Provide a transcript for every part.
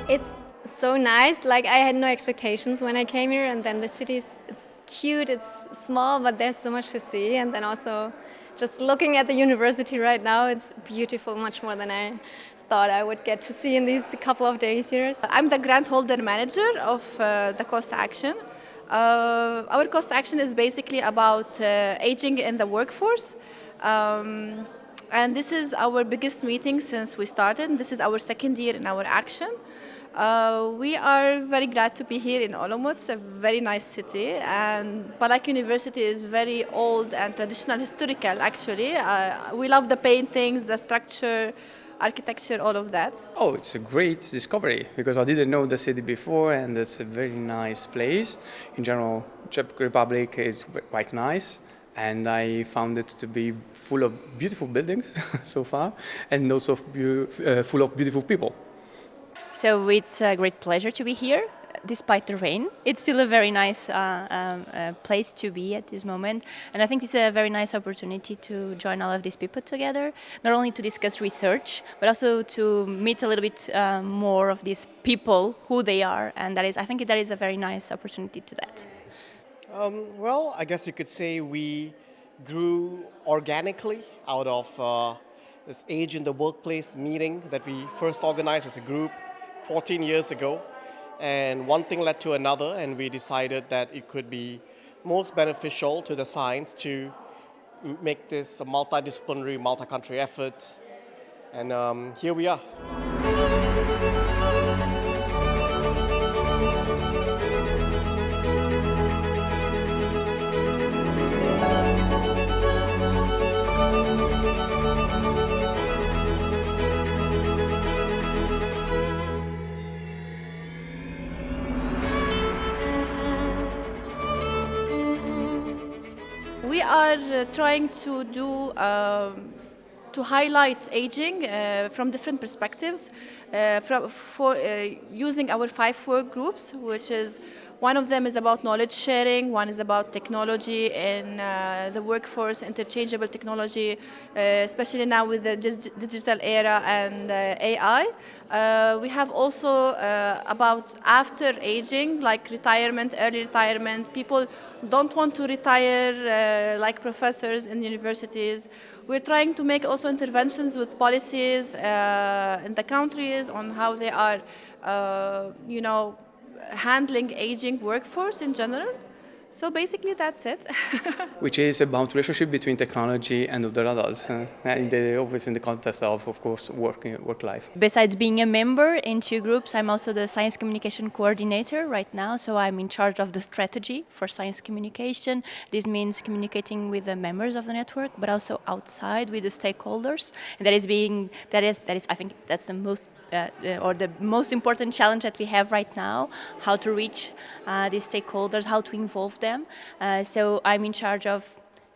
It's so nice. Like, I had no expectations when I came here, and then the it's cute, it's small, but there's so much to see. And then also just looking at the university right now, it's beautiful, much more than I thought I would get to see in these couple of days here. I'm the grant holder manager of the COST Action. Our COST Action is basically about aging in the workforce. And this is our biggest meeting since we started. This is our second year in our action. We are very glad to be here in Olomouci, a very nice city. And Palak University is very old and traditional, historical actually. We love the paintings, the structure, architecture, all of that. Oh, it's a great discovery because I didn't know the city before, and it's a very nice place. In general, Czech Republic is quite nice, and I found it to be full of beautiful buildings so far, and also full of beautiful people. So it's a great pleasure to be here, despite the rain. It's still a very nice place to be at this moment. And I think it's a very nice opportunity to join all of these people together, not only to discuss research, but also to meet a little bit more of these people, who they are. And I think that is a very nice opportunity to that. Well, I guess you could say we grew organically out of this Age in the Workplace meeting that we first organized as a group 14 years ago. And one thing led to another, and we decided that it could be most beneficial to the science to make this a multidisciplinary, multi-country effort. And here we are. We are trying to to highlight aging from different perspectives, using our 5 work groups, which is one of them is about knowledge sharing, one is about technology in the workforce, interchangeable technology, especially now with the digital era and AI. We have also about after aging, like retirement, early retirement. People don't want to retire like professors in universities. We're trying to make also interventions with policies in the countries on how they are, handling aging workforce in general. So basically that's it. Which is about relationship between technology and other adults, and always in the context of course, work life. Besides being a member in 2 groups, I'm also the science communication coordinator right now. So I'm in charge of the strategy for science communication. This means communicating with the members of the network, but also outside with the stakeholders. And that is I think that's the most important challenge that we have right now, how to reach these stakeholders, how to involve them. So I'm in charge of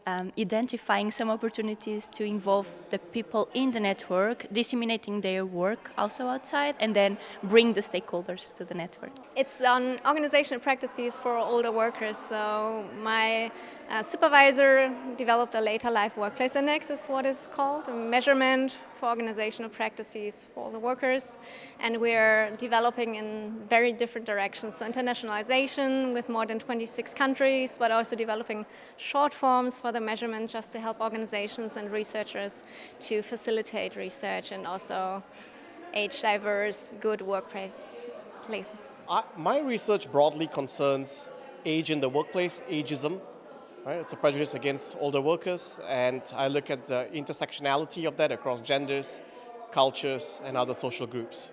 identifying some opportunities to involve the people in the network, disseminating their work also outside, and then bring the stakeholders to the network. It's on organizational practices for older workers. So my supervisor developed a later life workplace index, is what it's called, a measurement for organizational practices for the workers. And we're developing in very different directions. So internationalization with more than 26 countries, but also developing short forms for the measurement just to help organizations and researchers to facilitate research and also age diverse, good workplace places. My research broadly concerns age in the workplace, ageism. Right? It's a prejudice against older workers, and I look at the intersectionality of that across genders, cultures, and other social groups.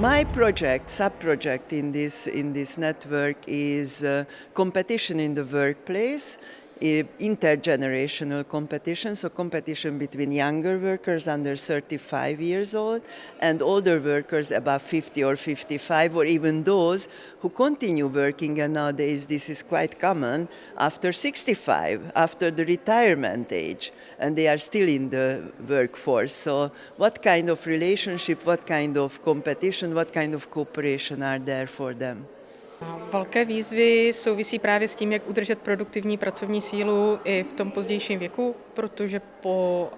My sub-project in this network is competition in the workplace. intergenerational competition, so competition between younger workers under 35 years old and older workers above 50 or 55, or even those who continue working, and nowadays this is quite common, after 65, after the retirement age, and they are still in the workforce. So what kind of relationship, what kind of competition, what kind of cooperation are there for them? Velké výzvy souvisí právě s tím, jak udržet produktivní pracovní sílu i v tom pozdějším věku, protože po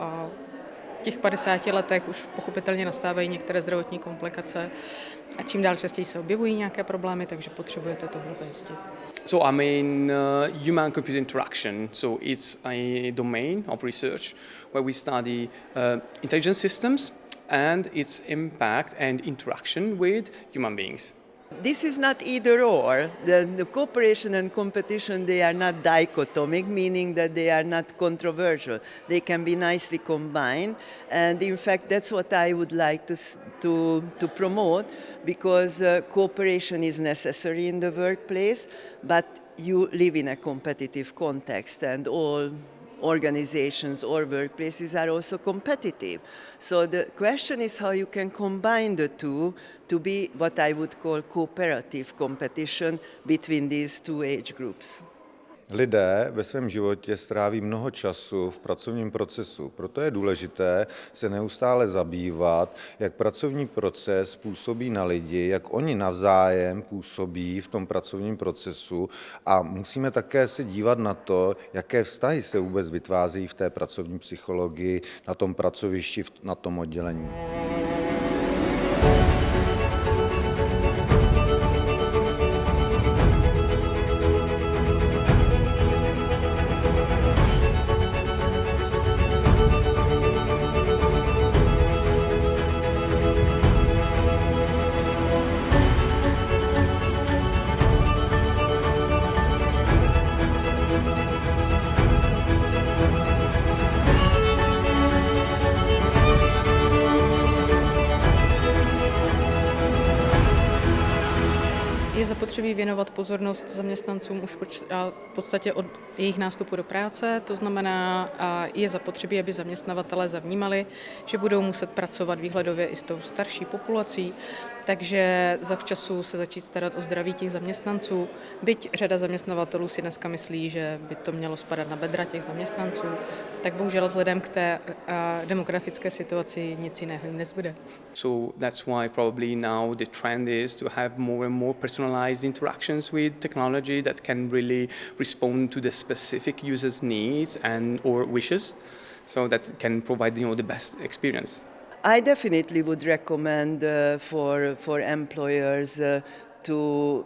těch 50 letech už pochopitelně nastávají některé zdravotní komplikace a čím dál častěji se objevují nějaké problémy, takže potřebujete tohle zajistit. So human-computer interaction. So it's a domain of research where we study intelligent systems and its impact and interaction with human beings. This is not either or. The cooperation and competition, they are not dichotomic, meaning that they are not controversial. They can be nicely combined. And in fact, that's what I would like to promote, because cooperation is necessary in the workplace, but you live in a competitive context, and all organizations or workplaces are also competitive. So the question is how you can combine the two to be what I would call cooperative competition between these two age groups. Lidé ve svém životě stráví mnoho času v pracovním procesu, proto je důležité se neustále zabývat, jak pracovní proces působí na lidi, jak oni navzájem působí v tom pracovním procesu, a musíme také se dívat na to, jaké vztahy se vůbec vytvářejí v té pracovní psychologii, na tom pracovišti, na tom oddělení. Je zapotřebí věnovat pozornost zaměstnancům už v podstatě od jejich nástupu do práce, to znamená, je zapotřebí, aby zaměstnavatelé zavnímali, že budou muset pracovat výhledově i s tou starší populací, takže zavčasu se začít starat o zdraví těch zaměstnanců, byť řada zaměstnavatelů si dneska myslí, že by to mělo spadat na bedra těch zaměstnanců, tak bohužel vzhledem k té demografické situaci nic jiného nezbude. So that's why probably now the trend is to have more and more personalized interactions with technology that can really respond to the specific user's needs and or wishes, so that can provide the best experience. I definitely would recommend for employers to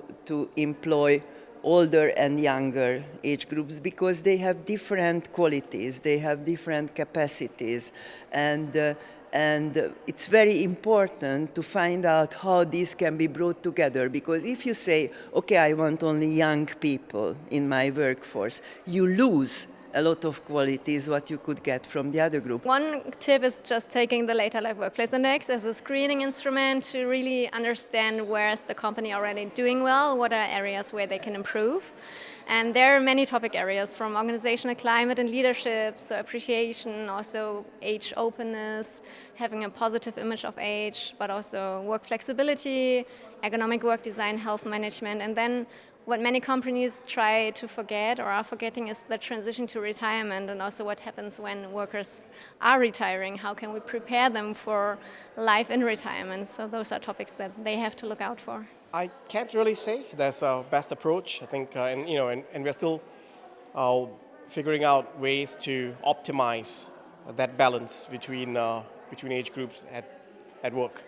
employ older and younger age groups, because they have different qualities, they have different capacities, and it's very important to find out how these can be brought together, because if you say, okay, I want only young people in my workforce, you lose a lot of qualities what you could get from the other group. One tip is just taking the Later Life Workplace Index as a screening instrument to really understand where is the company already doing well, what are areas where they can improve. And there are many topic areas, from organizational climate and leadership, so appreciation, also age openness, having a positive image of age, but also work flexibility, ergonomic work design, health management, and then what many companies try to forget or are forgetting is the transition to retirement, and also what happens when workers are retiring. How can we prepare them for life in retirement? So those are topics that they have to look out for. I can't really say that's our best approach. I think, and we're still figuring out ways to optimize that balance between age groups at work.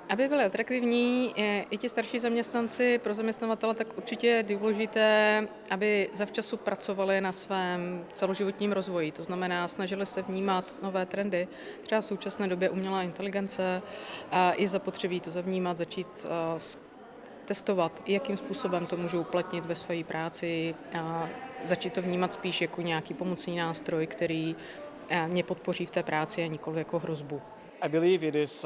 Aby byly atraktivní i ti starší zaměstnanci pro zaměstnavatele, tak určitě je důležité, aby zavčasu pracovali na svém celoživotním rozvoji. To znamená, snažili se vnímat nové trendy. Třeba v současné době umělá inteligence, je zapotřebí to zavnímat, začít testovat, jakým způsobem to můžou uplatnit ve své práci, a začít to vnímat spíš jako nějaký pomocný nástroj, který mě podpoří v té práci a nikoliv jako hrozbu. I believe it is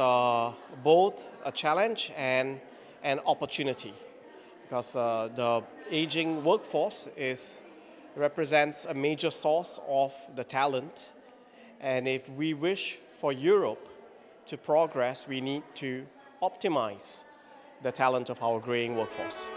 both a challenge and an opportunity, because the aging workforce is represents a major source of the talent. And if we wish for Europe to progress, we need to optimize the talent of our growing workforce.